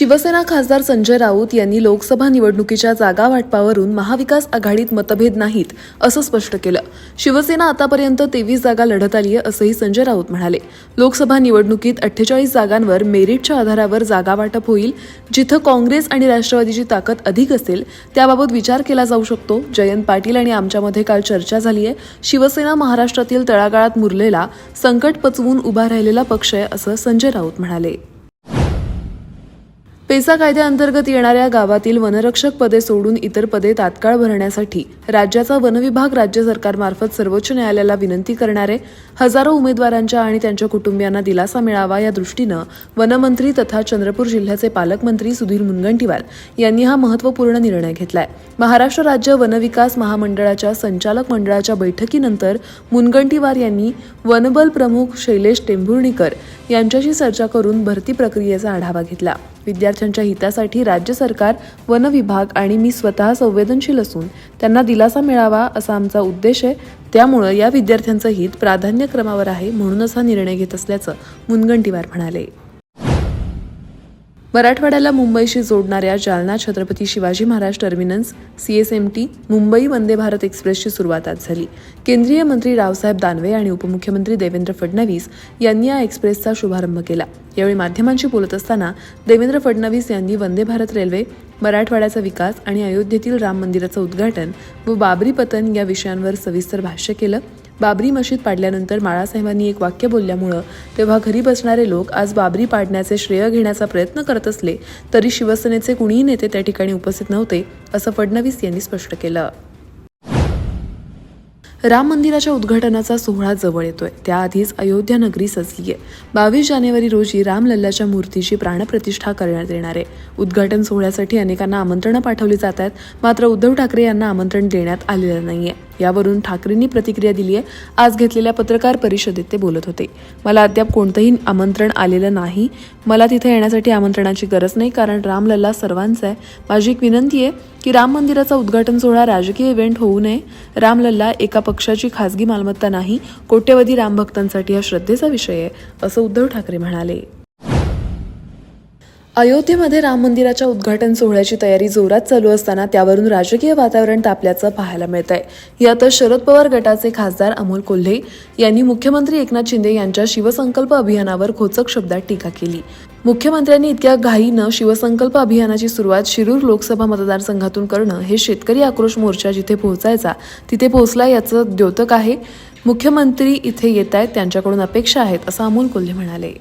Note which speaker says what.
Speaker 1: शिवसेना खासदार संजय राऊत यांनी लोकसभा निवडणुकीच्या जागा वाटपावरून महाविकास आघाडीत मतभेद नाहीत असं स्पष्ट केलं. शिवसेना आतापर्यंत 23 जागा लढत आली आहे असंही संजय राऊत म्हणाले. लोकसभा निवडणुकीत 48 जागांवर मेरिटच्या आधारावर जागा वाटप होईल. जिथं काँग्रेस आणि राष्ट्रवादीची ताकद अधिक असेल त्याबाबत विचार केला जाऊ शकतो. जयंत पाटील आणि आमच्यामध्ये काल चर्चा झाली आहे. शिवसेना महाराष्ट्रातील तळागाळात मुरलेला संकट पचवून उभा राहिलेला पक्ष आहे असं संजय राऊत म्हणाले. पेसा कायद्याअंतर्गत येणाऱ्या गावातील वनरक्षक पदे सोडून इतर पदे तात्काळ भरण्यासाठी राज्याचा वनविभाग राज्य सरकारमार्फत सर्वोच्च न्यायालयाला विनंती करणारे हजारो उमेदवारांच्या आणि त्यांच्या कुटुंबियांना दिलासा मिळावा या दृष्टीनं वनमंत्री तथा चंद्रपूर जिल्ह्याचे पालकमंत्री सुधीर मुनगंटीवार यांनी हा महत्त्वपूर्ण निर्णय घेतलाय. महाराष्ट्र राज्य वनविकास महामंडळाच्या संचालक मंडळाच्या बैठकीनंतर मुनगंटीवार यांनी वनबल प्रमुख शैलेश टेंभुर्णीकर यांच्याशी चर्चा करून भरती प्रक्रियेचा आढावा घेतला. विद्यार्थ्यांच्या हितासाठी राज्य सरकार, वन विभाग आणि मी स्वतः संवेदनशील असून त्यांना दिलासा मिळावा असा आमचा उद्देश आहे. त्यामुळे या विद्यार्थ्यांचं हित प्राधान्यक्रमावर आहे, म्हणूनच हा निर्णय घेत असल्याचं मुनगंटीवार म्हणाले. मराठवाड्याला मुंबईशी जोडणाऱ्या जालना छत्रपती शिवाजी महाराज टर्मिनस CSMT मुंबई वंदे भारत एक्सप्रेसची सुरुवात आज झाली. केंद्रीय मंत्री रावसाहेब दानवे आणि उपमुख्यमंत्री देवेंद्र फडणवीस यांनी या एक्सप्रेसचा शुभारंभ केला. यावेळी माध्यमांशी बोलत असताना देवेंद्र फडणवीस यांनी वंदे भारत रेल्वे, मराठवाड्याचा विकास आणि अयोध्येतील राम मंदिराचं उद्घाटन व बाबरी पतन या विषयांवर सविस्तर भाष्य केलं. बाबरी मशीद पाडल्यानंतर बाळासाहेबांनी एक वाक्य बोलल्यामुळं तेव्हा घरी बसणारे लोक आज बाबरी पाडण्याचे श्रेय घेण्याचा प्रयत्न करत असले तरी शिवसेनेचे कुणीही नेते त्या ठिकाणी उपस्थित नव्हते असं फडणवीस यांनी स्पष्ट केलं. राम मंदिराच्या उद्घाटनाचा सोहळा जवळ येतोय. त्याआधीच अयोध्या नगरी सजलीय. 22 जानेवारी रोजी रामलल्लाच्या मूर्तीची प्राणप्रतिष्ठा करण्यात येणार आहे. उद्घाटन सोहळ्यासाठी अनेकांना आमंत्रणं पाठवली जात आहेत, मात्र उद्धव ठाकरे यांना आमंत्रण देण्यात आलेलं नाहीये. यावरून ठाकरेंनी प्रतिक्रिया दिली आहे. आज घेतलेल्या पत्रकार परिषदेत ते बोलत होते. मला अद्याप कोणतंही आमंत्रण आलेलं नाही. मला तिथे येण्यासाठी आमंत्रणाची गरज नाही, कारण रामलल्ला सर्वांचा आहे. माझी एक विनंती आहे की राम मंदिराचा उद्घाटन सोहळा राजकीय इव्हेंट होऊ नये. रामलल्ला एका पक्षाची खासगी मालमत्ता नाही. कोट्यवधी रामभक्तांसाठी हा श्रद्धेचा विषय आहे असं उद्धव ठाकरे म्हणाले. अयोध्येमध्ये राम मंदिराच्या उद्घाटन सोहळ्याची तयारी जोरात चालू असताना त्यावरून राजकीय वातावरण तापल्याचं पाहायला मिळत आहे. यातच शरद पवार गटाचे खासदार अमोल कोल्हे यांनी मुख्यमंत्री एकनाथ शिंदे यांच्या शिवसंकल्प अभियानावर खोचक शब्दात टीका केली. मुख्यमंत्र्यांनी इतक्या घाईनं शिवसंकल्प अभियानाची सुरुवात शिरूर लोकसभा मतदारसंघातून करणं हे शेतकरी आक्रोश मोर्चा जिथे पोहोचायचा तिथे पोहोचला याचं द्योतक आहे. मुख्यमंत्री इथे येत आहेत, त्यांच्याकडून अपेक्षा आहेत असं अमोल कोल्हे म्हणाले.